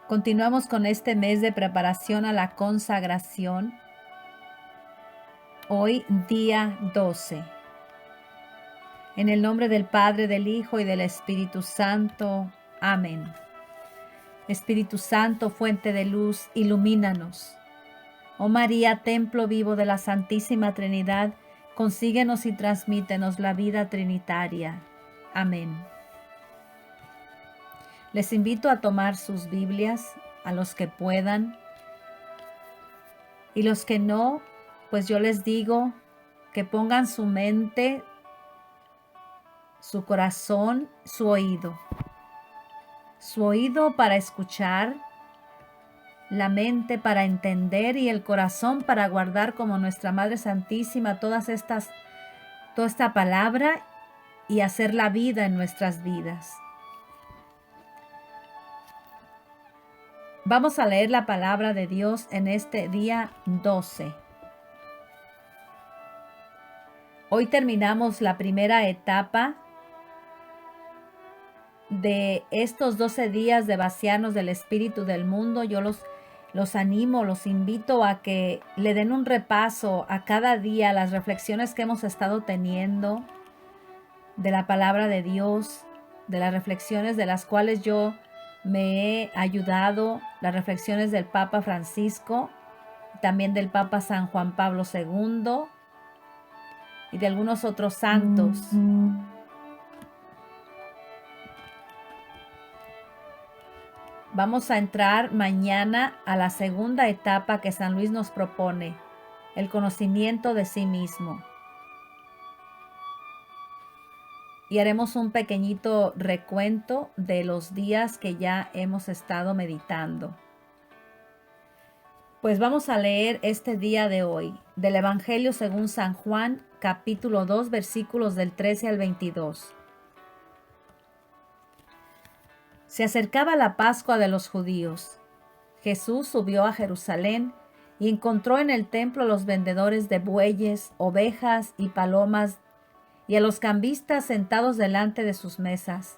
Continuamos con este mes de preparación a la consagración. Hoy día 12. En el nombre del Padre, del Hijo y del Espíritu Santo. Amén. Espíritu Santo, fuente de luz, ilumínanos. Oh María, templo vivo de la Santísima Trinidad, consíguenos y transmítenos la vida trinitaria. Amén. Les invito a tomar sus Biblias, a los que puedan, y los que no, pues yo les digo que pongan su mente, su corazón, su oído para escuchar, la mente para entender y el corazón para guardar como nuestra Madre Santísima toda esta palabra y hacer la vida en nuestras vidas. Vamos a leer la palabra de Dios en este día 12. Hoy terminamos la primera etapa de estos 12 días de vaciarnos del espíritu del mundo. Yo los animo, los invito a que le den un repaso a cada día las reflexiones que hemos estado teniendo de la palabra de Dios, de las reflexiones de las cuales yo me he ayudado, las reflexiones del Papa Francisco, también del Papa San Juan Pablo II y de algunos otros santos. Vamos a entrar mañana a la segunda etapa que San Luis nos propone, el conocimiento de sí mismo. Y haremos un pequeñito recuento de los días que ya hemos estado meditando. Pues vamos a leer este día de hoy, del Evangelio según San Juan, capítulo 2, versículos del 13 al 22. Se acercaba la Pascua de los judíos. Jesús subió a Jerusalén y encontró en el templo a los vendedores de bueyes, ovejas y palomas y a los cambistas sentados delante de sus mesas.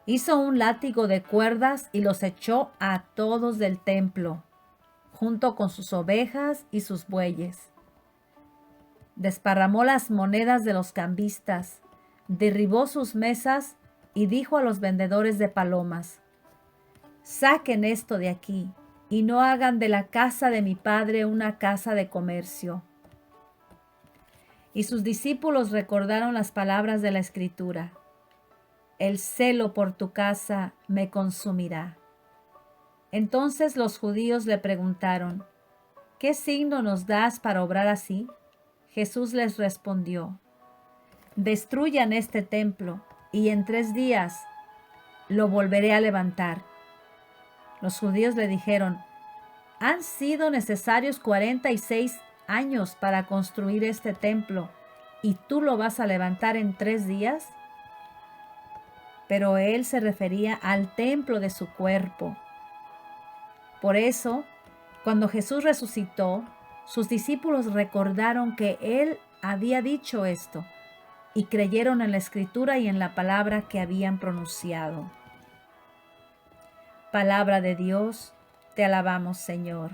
Hizo un látigo de cuerdas y los echó a todos del templo, junto con sus ovejas y sus bueyes. Desparramó las monedas de los cambistas, derribó sus mesas y dijo a los vendedores de palomas: «Saquen esto de aquí y no hagan de la casa de mi Padre una casa de comercio». Y sus discípulos recordaron las palabras de la Escritura: «El celo por tu casa me consumirá». Entonces los judíos le preguntaron: «¿Qué signo nos das para obrar así?». Jesús les respondió: «Destruyan este templo, y en 3 días lo volveré a levantar». Los judíos le dijeron: «Han sido necesarios 46 años para construir este templo, ¿y tú lo vas a levantar en 3 días? Pero él se refería al templo de su cuerpo. Por eso, cuando Jesús resucitó, sus discípulos recordaron que él había dicho esto y creyeron en la Escritura y en la palabra que habían pronunciado. Palabra de Dios, te alabamos, Señor.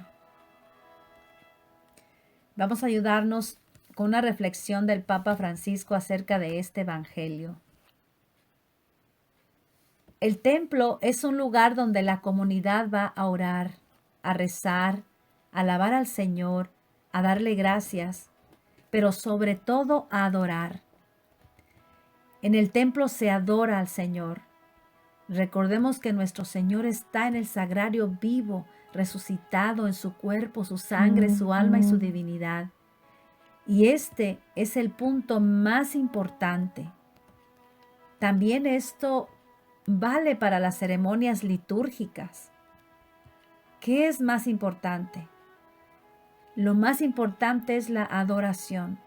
Vamos a ayudarnos con una reflexión del Papa Francisco acerca de este Evangelio. El templo es un lugar donde la comunidad va a orar, a rezar, a alabar al Señor, a darle gracias, pero sobre todo a adorar. En el templo se adora al Señor. Recordemos que nuestro Señor está en el sagrario vivo, resucitado en su cuerpo, su sangre, su alma y su divinidad. Y este es el punto más importante. También esto vale para las ceremonias litúrgicas. ¿Qué es más importante? Lo más importante es la adoración.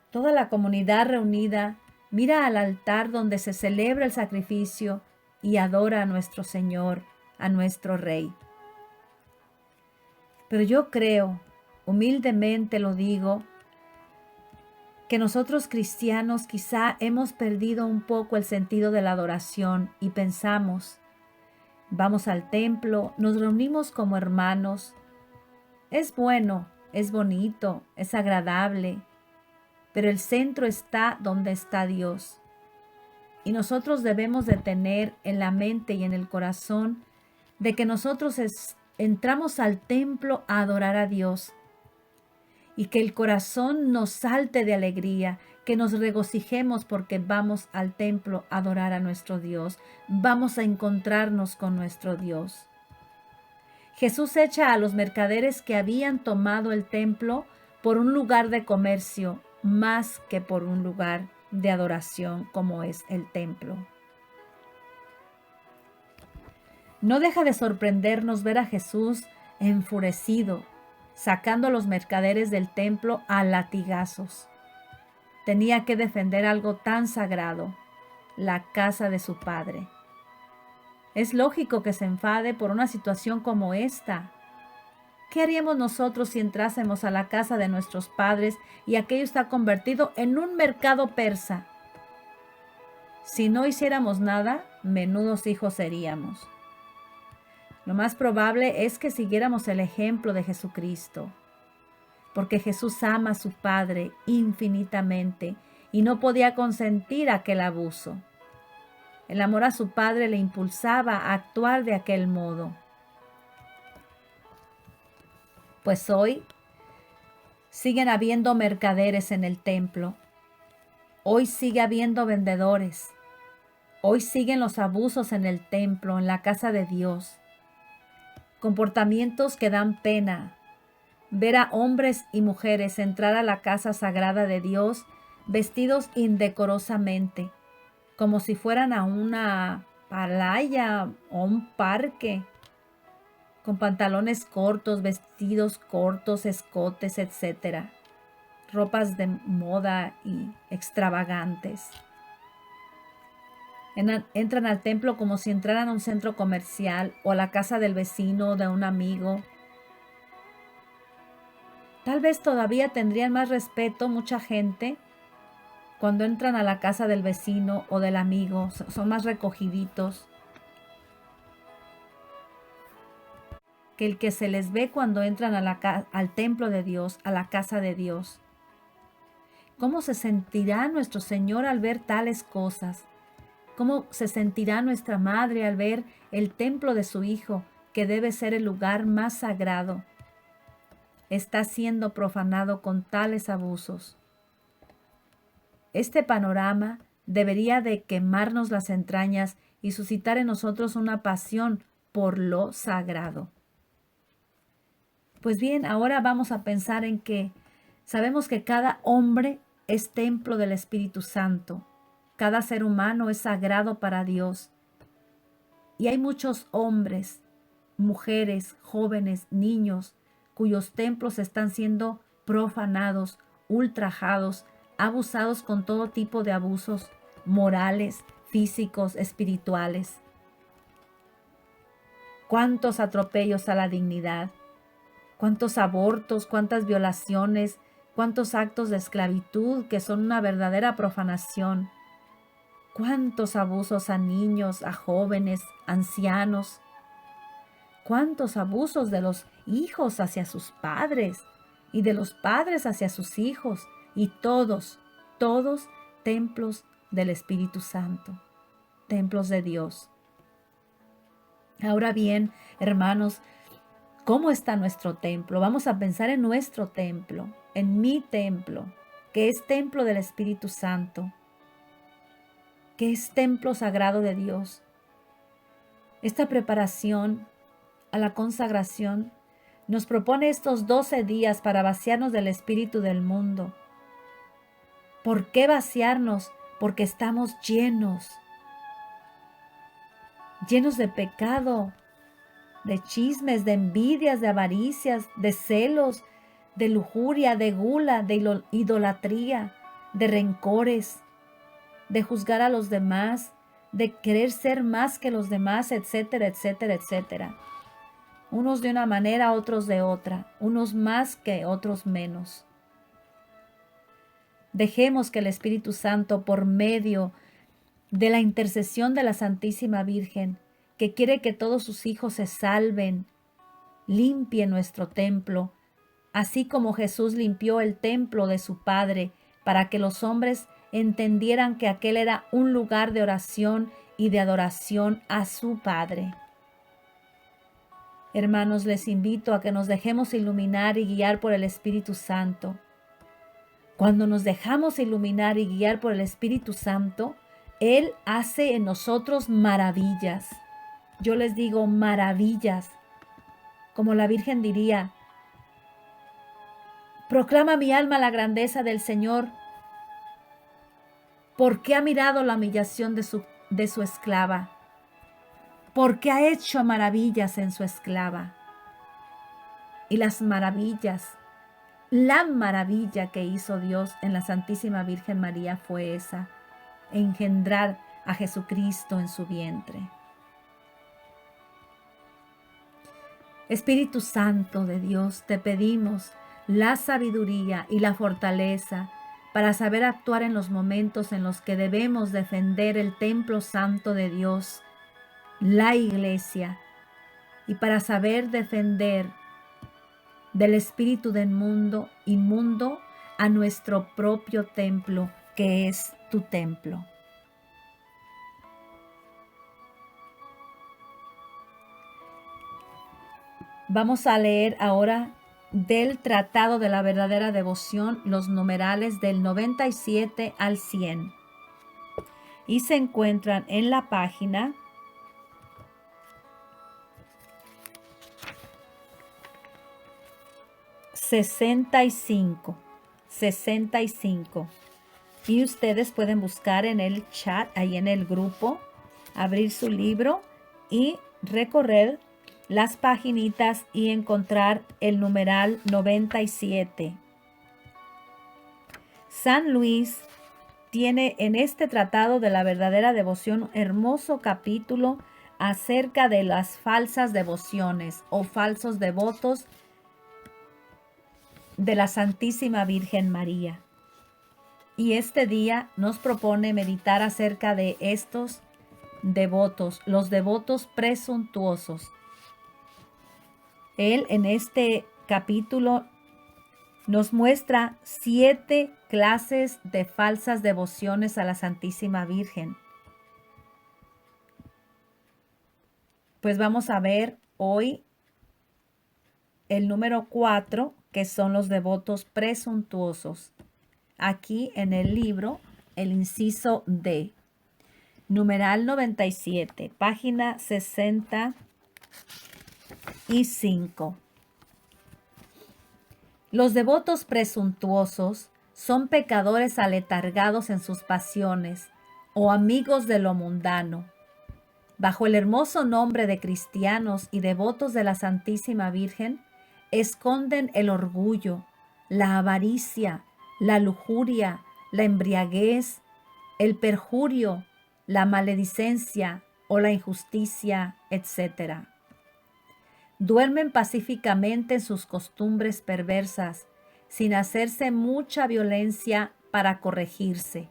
Toda la comunidad reunida mira al altar donde se celebra el sacrificio y adora a nuestro Señor, a nuestro Rey. Pero yo creo, humildemente lo digo, que nosotros cristianos quizá hemos perdido un poco el sentido de la adoración y pensamos Vamos al templo, nos reunimos como hermanos. Es bueno, es bonito, es agradable, pero el centro está donde está Dios. Y nosotros debemos de tener en la mente y en el corazón de que nosotros entramos al templo a adorar a Dios y que el corazón nos salte de alegría, que nos regocijemos porque vamos al templo a adorar a nuestro Dios, vamos a encontrarnos con nuestro Dios. Jesús echa a los mercaderes que habían tomado el templo por un lugar de comercio más que por un lugar de adoración como es el templo. No deja de sorprendernos ver a Jesús enfurecido, sacando a los mercaderes del templo a latigazos. Tenía que defender algo tan sagrado, la casa de su padre. Es lógico que se enfade por una situación como esta. ¿Qué haríamos nosotros si entrásemos a la casa de nuestros padres y aquello está convertido en un mercado persa? Si no hiciéramos nada, menudos hijos seríamos. Lo más probable es que siguiéramos el ejemplo de Jesucristo, porque Jesús ama a su Padre infinitamente y no podía consentir aquel abuso. El amor a su Padre le impulsaba a actuar de aquel modo. Pues hoy siguen habiendo mercaderes en el templo. Hoy sigue habiendo vendedores. Hoy siguen los abusos en el templo, en la casa de Dios. Comportamientos que dan pena. Ver a hombres y mujeres entrar a la casa sagrada de Dios vestidos indecorosamente, como si fueran a una playa o un parque, con pantalones cortos, vestidos cortos, escotes, etc. Ropas de moda y extravagantes. Entran al templo como si entraran a un centro comercial o a la casa del vecino o de un amigo. Tal vez todavía tendrían más respeto mucha gente cuando entran a la casa del vecino o del amigo. Son más recogiditos que el que se les ve cuando entran al templo de Dios, a la casa de Dios. ¿Cómo se sentirá nuestro Señor al ver tales cosas? ¿Cómo se sentirá nuestra madre al ver el templo de su Hijo, que debe ser el lugar más sagrado? Está siendo profanado con tales abusos. Este panorama debería de quemarnos las entrañas y suscitar en nosotros una pasión por lo sagrado. Pues bien, ahora vamos a pensar en que sabemos que cada hombre es templo del Espíritu Santo. Cada ser humano es sagrado para Dios. Y hay muchos hombres, mujeres, jóvenes, niños, cuyos templos están siendo profanados, ultrajados, abusados con todo tipo de abusos morales, físicos, espirituales. ¿Cuántos atropellos a la dignidad? ¿Cuántos abortos? ¿Cuántas violaciones? ¿Cuántos actos de esclavitud que son una verdadera profanación? ¿Cuántos abusos a niños, a jóvenes, ancianos? ¿Cuántos abusos de los hijos hacia sus padres y de los padres hacia sus hijos? Y todos templos del Espíritu Santo, templos de Dios. Ahora bien, hermanos, ¿cómo está nuestro templo? Vamos a pensar en nuestro templo, en mi templo, que es templo del Espíritu Santo, que es templo sagrado de Dios. Esta preparación a la consagración nos propone estos 12 días para vaciarnos del espíritu del mundo. ¿Por qué vaciarnos? Porque estamos llenos de pecado, de chismes, de envidias, de avaricias, de celos, de lujuria, de gula, de idolatría, de rencores, de juzgar a los demás, de querer ser más que los demás, etcétera, etcétera, etcétera. Unos de una manera, otros de otra, unos más que otros menos. Dejemos que el Espíritu Santo, por medio de la intercesión de la Santísima Virgen, que quiere que todos sus hijos se salven, limpie nuestro templo, así como Jesús limpió el templo de su Padre, para que los hombres entendieran que aquel era un lugar de oración y de adoración a su Padre. Hermanos, les invito a que nos dejemos iluminar y guiar por el Espíritu Santo. Cuando nos dejamos iluminar y guiar por el Espíritu Santo, Él hace en nosotros maravillas. Yo les digo maravillas. Como la Virgen diría, proclama mi alma la grandeza del Señor, porque ha mirado la humillación de su esclava, porque ha hecho maravillas en su esclava. Y las maravillas, la maravilla que hizo Dios en la Santísima Virgen María fue esa, engendrar a Jesucristo en su vientre. Espíritu Santo de Dios, te pedimos la sabiduría y la fortaleza para saber actuar en los momentos en los que debemos defender el templo santo de Dios, la iglesia, y para saber defender del espíritu del mundo inmundo a nuestro propio templo, que es tu templo. Vamos a leer ahora del Tratado de la Verdadera Devoción los numerales del 97 al 100. Y se encuentran en la página 65. Y ustedes pueden buscar en el chat, ahí en el grupo, abrir su libro y recorrer las paginitas y encontrar el numeral 97. San Luis tiene en este tratado de la verdadera devoción un hermoso capítulo acerca de las falsas devociones o falsos devotos de la Santísima Virgen María. Y este día nos propone meditar acerca de estos devotos, los devotos presuntuosos. Él en este capítulo nos muestra 7 clases de falsas devociones a la Santísima Virgen. Pues vamos a ver hoy el número 4, que son los devotos presuntuosos. Aquí en el libro, el inciso D, numeral 97, página 65. Los devotos presuntuosos son pecadores aletargados en sus pasiones o amigos de lo mundano. Bajo el hermoso nombre de cristianos y devotos de la Santísima Virgen, esconden el orgullo, la avaricia, la lujuria, la embriaguez, el perjurio, la maledicencia o la injusticia, etc. Duermen pacíficamente en sus costumbres perversas, sin hacerse mucha violencia para corregirse.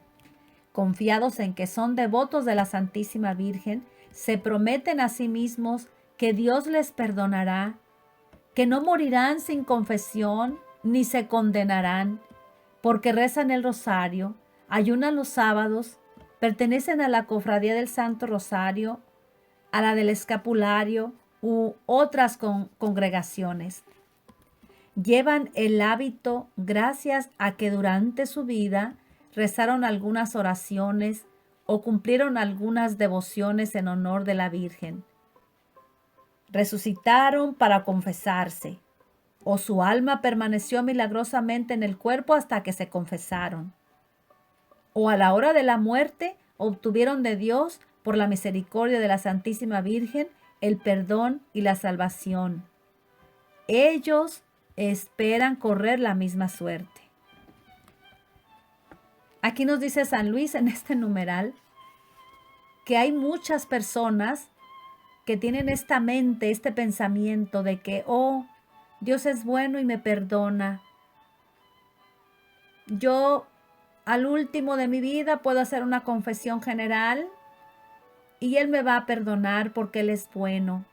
Confiados en que son devotos de la Santísima Virgen, se prometen a sí mismos que Dios les perdonará, que no morirán sin confesión ni se condenarán, porque rezan el rosario, ayunan los sábados, pertenecen a la cofradía del Santo Rosario, a la del Escapulario u otras congregaciones. Llevan el hábito gracias a que durante su vida rezaron algunas oraciones o cumplieron algunas devociones en honor de la Virgen. Resucitaron para confesarse, o su alma permaneció milagrosamente en el cuerpo hasta que se confesaron, o a la hora de la muerte obtuvieron de Dios, por la misericordia de la Santísima Virgen, el perdón y la salvación. Ellos esperan correr la misma suerte. Aquí nos dice San Luis en este numeral que hay muchas personas que tienen esta mente, este pensamiento de que, oh, Dios es bueno y me perdona. Yo al último de mi vida puedo hacer una confesión general y Él me va a perdonar porque Él es bueno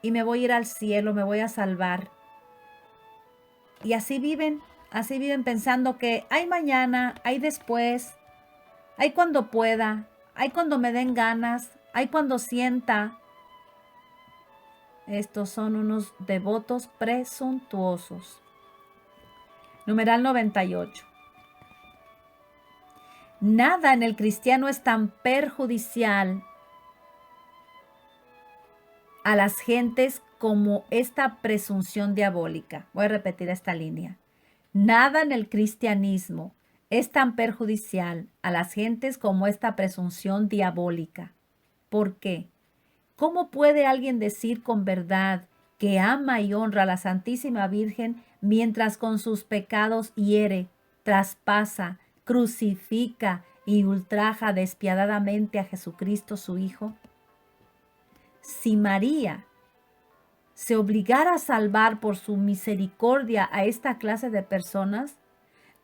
y me voy a ir al cielo, me voy a salvar. Y así viven pensando que hay mañana, hay después, hay cuando pueda, hay cuando me den ganas, hay cuando sienta. Estos son unos devotos presuntuosos. Numeral 98. Nada en el cristiano es tan perjudicial a las gentes como esta presunción diabólica. Voy a repetir esta línea. Nada en el cristianismo es tan perjudicial a las gentes como esta presunción diabólica. ¿Por qué? ¿Cómo puede alguien decir con verdad que ama y honra a la Santísima Virgen mientras con sus pecados hiere, traspasa, crucifica y ultraja despiadadamente a Jesucristo su Hijo? Si María se obligara a salvar por su misericordia a esta clase de personas,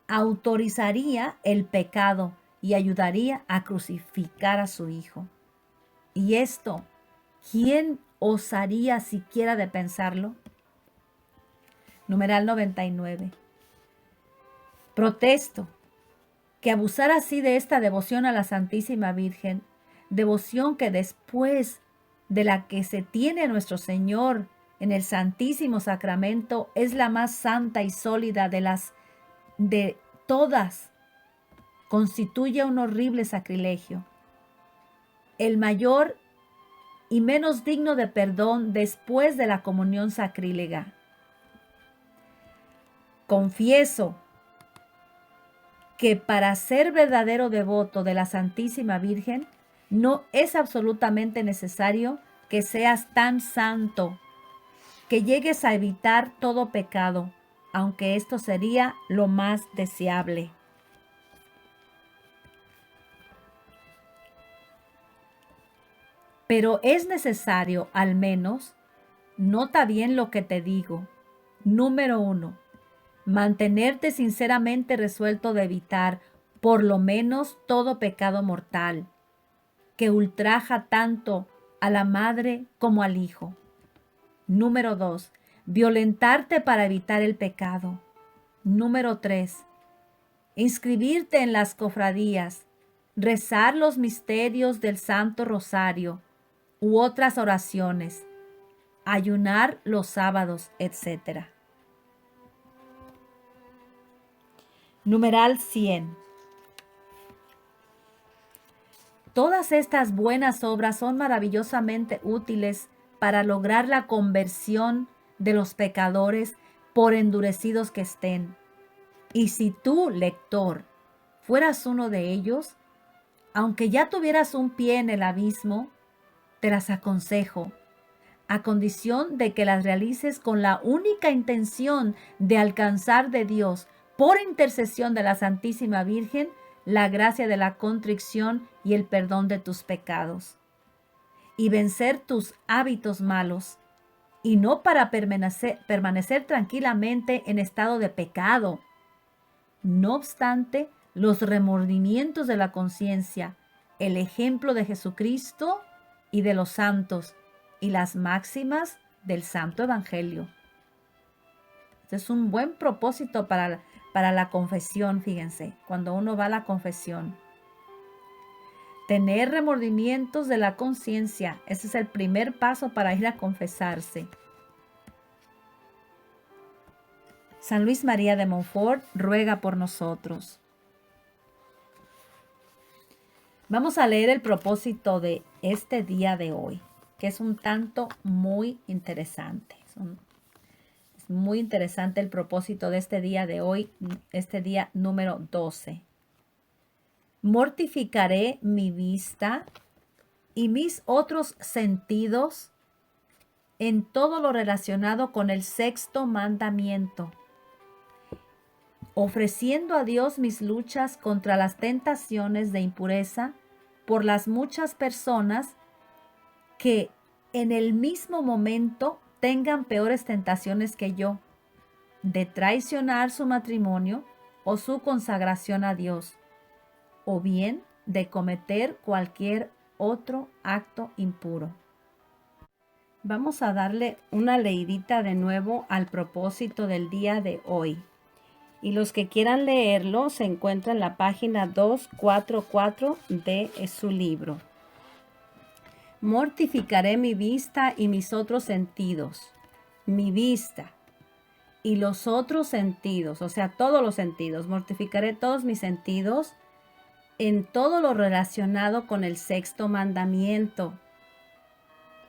autorizaría el pecado y ayudaría a crucificar a su Hijo. Y esto, ¿quién osaría siquiera de pensarlo? Numeral 99. Protesto que abusar así de esta devoción a la Santísima Virgen, devoción que después de la que se tiene a nuestro Señor en el Santísimo Sacramento es la más santa y sólida de todas, constituye un horrible sacrilegio, el mayor y menos digno de perdón después de la comunión sacrílega. Confieso que para ser verdadero devoto de la Santísima Virgen no es absolutamente necesario que seas tan santo, que llegues a evitar todo pecado, aunque esto sería lo más deseable. Pero es necesario, al menos, nota bien lo que te digo. Número 1. Mantenerte sinceramente resuelto de evitar, por lo menos, todo pecado mortal, que ultraja tanto a la madre como al hijo. Número 2. Violentarte para evitar el pecado. Número 3. Inscribirte en las cofradías, rezar los misterios del Santo Rosario u otras oraciones, ayunar los sábados, etc. Numeral 100. Todas estas buenas obras son maravillosamente útiles para lograr la conversión de los pecadores por endurecidos que estén. Y si tú, lector, fueras uno de ellos, aunque ya tuvieras un pie en el abismo, te las aconsejo, a condición de que las realices con la única intención de alcanzar de Dios, por intercesión de la Santísima Virgen, la gracia de la contrición y el perdón de tus pecados, y vencer tus hábitos malos, y no para permanecer tranquilamente en estado de pecado. No obstante, los remordimientos de la conciencia, el ejemplo de Jesucristo y de los santos, y las máximas del Santo Evangelio. Este es un buen propósito para la confesión, fíjense, cuando uno va a la confesión. Tener remordimientos de la conciencia, ese es el primer paso para ir a confesarse. San Luis María de Montfort ruega por nosotros. Vamos a leer el propósito de este día de hoy, que es un tanto muy interesante. Es muy interesante el propósito de este día de hoy, este día número 12. Mortificaré mi vista y mis otros sentidos en todo lo relacionado con el sexto mandamiento, ofreciendo a Dios mis luchas contra las tentaciones de impureza por las muchas personas que en el mismo momento tengan peores tentaciones que yo, de traicionar su matrimonio o su consagración a Dios, o bien de cometer cualquier otro acto impuro. Vamos a darle una leidita de nuevo al propósito del día de hoy. Y los que quieran leerlo se encuentra en la página 244 de su libro. Mortificaré mi vista y mis otros sentidos. Mi vista y los otros sentidos, o sea, todos los sentidos. Mortificaré todos mis sentidos en todo lo relacionado con el sexto mandamiento.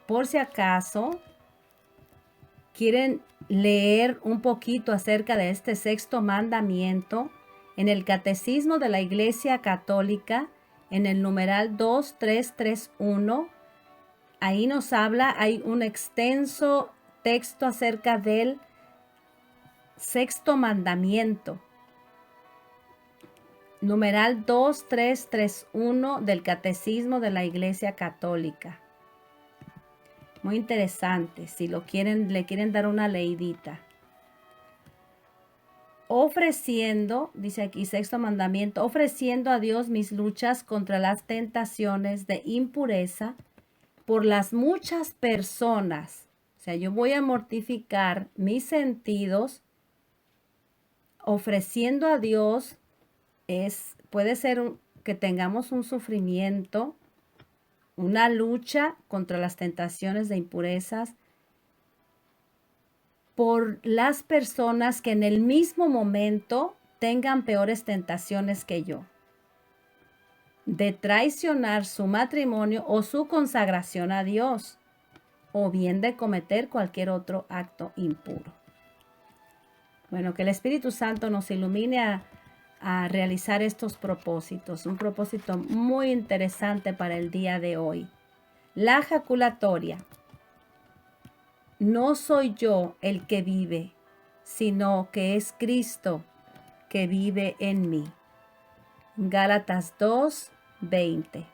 Por si acaso quieren leer un poquito acerca de este sexto mandamiento, en el Catecismo de la Iglesia Católica, en el numeral 2331, ahí nos habla, hay un extenso texto acerca del sexto mandamiento. Numeral 2331 del Catecismo de la Iglesia Católica. Muy interesante, si lo quieren, le quieren dar una leidita. Ofreciendo, dice aquí, sexto mandamiento, ofreciendo a Dios mis luchas contra las tentaciones de impureza por las muchas personas. O sea, yo voy a mortificar mis sentidos, ofreciendo a Dios, puede ser que tengamos un sufrimiento, una lucha contra las tentaciones de impurezas por las personas que en el mismo momento tengan peores tentaciones que yo, de traicionar su matrimonio o su consagración a Dios, o bien de cometer cualquier otro acto impuro. Bueno, que el Espíritu Santo nos ilumine a realizar estos propósitos. Un propósito muy interesante para el día de hoy. La jaculatoria. No soy yo el que vive, sino que es Cristo que vive en mí. Gálatas 2:20.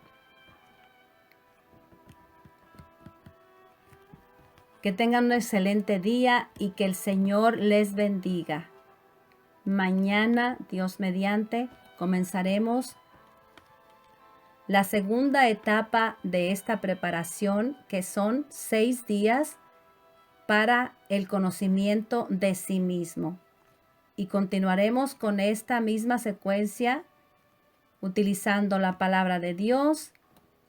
Que tengan un excelente día y que el Señor les bendiga. Mañana, Dios mediante, comenzaremos la segunda etapa de esta preparación, que son 6 días para el conocimiento de sí mismo. Y continuaremos con esta misma secuencia utilizando la palabra de Dios.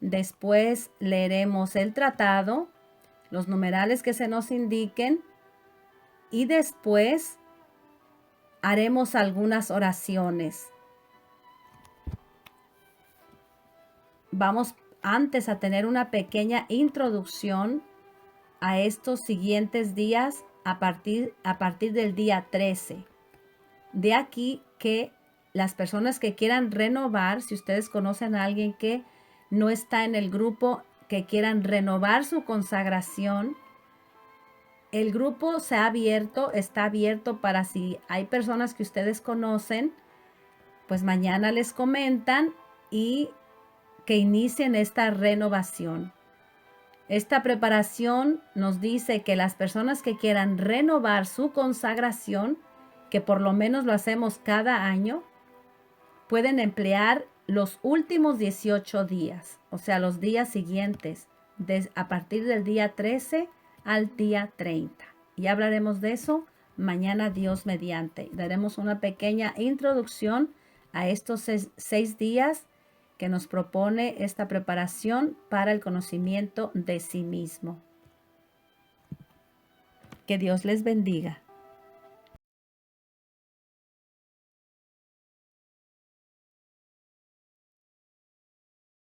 Después leeremos el tratado, los numerales que se nos indiquen, y después haremos algunas oraciones. Vamos antes a tener una pequeña introducción a estos siguientes días a partir del día 13. De aquí que las personas que quieran renovar, si ustedes conocen a alguien que no está en el grupo, que quieran renovar su consagración, el grupo está abierto para si hay personas que ustedes conocen, pues mañana les comentan y que inicien esta renovación. Esta preparación nos dice que las personas que quieran renovar su consagración, que por lo menos lo hacemos cada año, pueden emplear los últimos 18 días, o sea, los días siguientes, a partir del día 13 al día 30. Y hablaremos de eso mañana, Dios mediante. Daremos una pequeña introducción a estos 6 días que nos propone esta preparación para el conocimiento de sí mismo. Que Dios les bendiga.